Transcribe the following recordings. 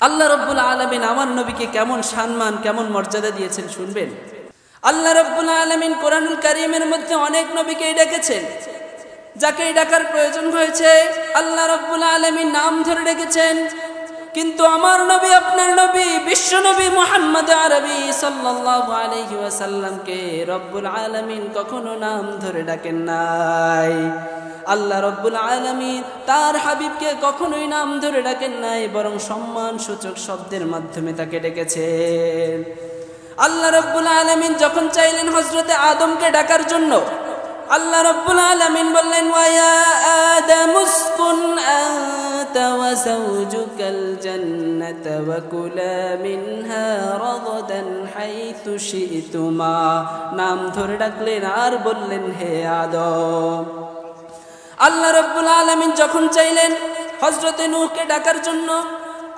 আল্লাহ রাব্বুল আলামিন আমার নবীকে কেমন সম্মান কেমন মর্যাদা দিয়েছেন শুনবেন। আল্লাহ রাব্বুল আলামিন কোরআনুল কারীমের মধ্যে অনেক নবীকে ডেকেছেন, যাকে ডাকার প্রয়োজন হয়েছে আল্লাহ রাব্বুল আলামিন নাম ধরে ডেকেছেন। কিন্তু আমার নবী আপনার নবী বিশ্ব নবী মুহাম্মদ আরবি সাল্লাল্লাহু আলাইহি ওয়াসাল্লামকে রব্বুল আলামিন কখনো নাম ধরে ডাকেন নাই। আল্লাহ রব্বুল আলামিন তার হাবিবকে কখনোই নাম ধরে ডাকেন নাই, বরং সম্মান সূচক শব্দের মাধ্যমে তাকে ডেকেছেন। আল্লাহ রব্বুল আলামিন যখন চাইলেন হযরতে আদমকে ডাকার জন্য, আল্লাহ রব্বুল আলামিন বললেন ওয়া আদামুসকুন আনতা ওয়া যাওজুকাল জান্নাতা ওয়া কুলা মিনহা রাগাদান হাইথু শি'তুমা। নাম ধরে ডাকলেন আর বললেন হে আদম। আল্লাহ রব্বুল আলামিন যখন চাইলেন হযরতে নূহকে ডাকার জন্য,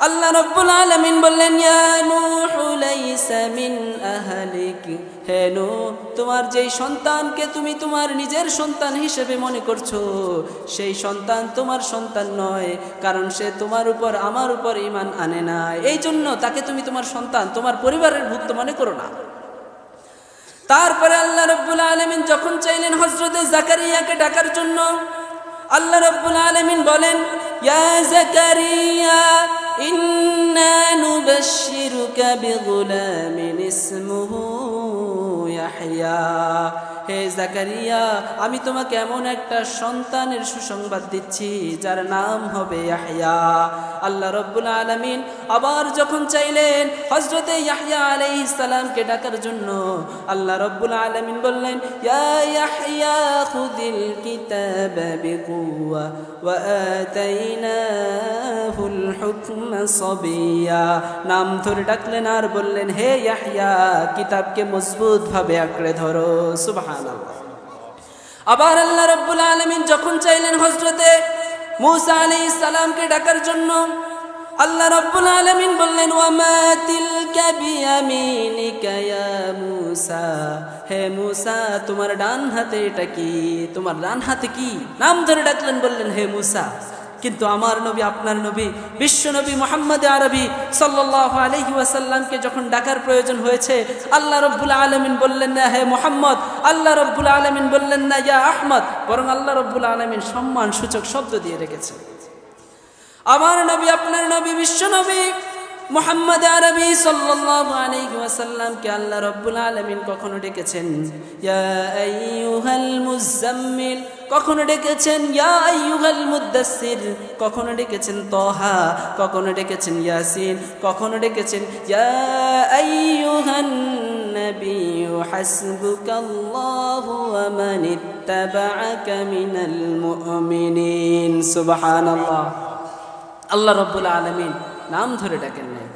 আল্লাহ রব্বুল আলামিন বললেন ইয়া নূহু লাইসা মিন আহলিক। হে নূহ, তোমার যেই সন্তানকে তুমি তোমার নিজের সন্তান হিসেবে মনে করছো, সেই সন্তান তোমার সন্তান নয়, কারণ সে তোমার উপর আমার উপর ঈমান আনে না। এই জন্য তাকে তুমি তোমার সন্তান, তোমার পরিবারের ভুক্ত মনে করো না। তারপরে আল্লাহ রব্বুল আলামিন যখন চাইলেন হযরতে জাকারিয়াকে ডাকার জন্য, আল্লাহ রব্বুল আলামিন বলেন ইয়া জাকারিয়া ইন্না নুবাশশিরুকা বিগুলামিন ইসমুহু ইয়াহইয়া। হে জাকারিয়া, আমি তোমাকে এমন একটা সন্তানের সুসংবাদ দিচ্ছি যার নাম হবে ইয়াহইয়া। আল্লাহ রব্বুল আলামিন আবার যখন চাইলেন হযরতে ইয়াহইয়া আলাইহিস সালামকে ডাকার জন্য, আল্লাহ রব্বুল আলামিন বললেন ইয়া ইয়াহইয়া খুযিল কিতাবা বিকুওয়া ওয়া আতাইনাহুল হুকমা সাবিয়্যা। নাম ধরে ডাকলেন আর বললেন হে ইয়াহইয়া, কিতাবকে মজবুত ভাবে আঁকড়ে ধরো। সুবহানাল্লাহ। আবার আল্লাহ রাব্বুল আলামিন যখন চাইলেন হযরতে মূসা আলাইহিস সালামকে ডাকার জন্য, আল্লাহ রাব্বুল আলামিন বললেন ওয়া মা তিলকা বিয়ামিনিকা ইয়া মূসা। হে মূসা, তোমার ডান হাতে এটা কি? তোমার ডান হাতে কি? নাম ধরে ডাকলেন, বললেন হে মূসা। কিন্তু আমার নবী আপনার নবী বিশ্ব নবী মুহাম্মদ আরবি সাল্লাল্লাহু আলাইহি ওয়াসাল্লামকে যখন ডাকার প্রয়োজন হয়েছে, আল্লাহ রাব্বুল আলামিন বললেন না হে মুহাম্মদ, আল্লাহ রাব্বুল আলামিন বললেন না ইয়া আহমদ, বরং আল্লাহ রাব্বুল আলামিন সম্মান সূচক শব্দ দিয়ে রেখেছেন। আমার নবী আপনার নবী বিশ্ব নবী মুহাম্মদ আরবি সাল্লাল্লাহু আলাইহি ওয়াসাল্লামকে আল্লাহ রাব্বুল আলামিন কখনো ডেকেছেন ইয়া আইয়ুহাল মুযাম্মিল, কখনো ডেকেছেন ইয়া আইয়ুহাল মুদ্দাসসির, কখনো ডেকেছেন তাহা, কখনো ডেকেছেন ইয়াসিন, কখনো ডেকেছেন ইয়া আইয়ুহান নাবিয়্যু হাসবুকাল্লাহু ওয়া মানিত্তাবা'আকা মিনাল মুমিনিন। সুবহানাল্লাহ। আল্লাহ রাব্বুল আলামিন নাম ধরে ডাকেন নাই।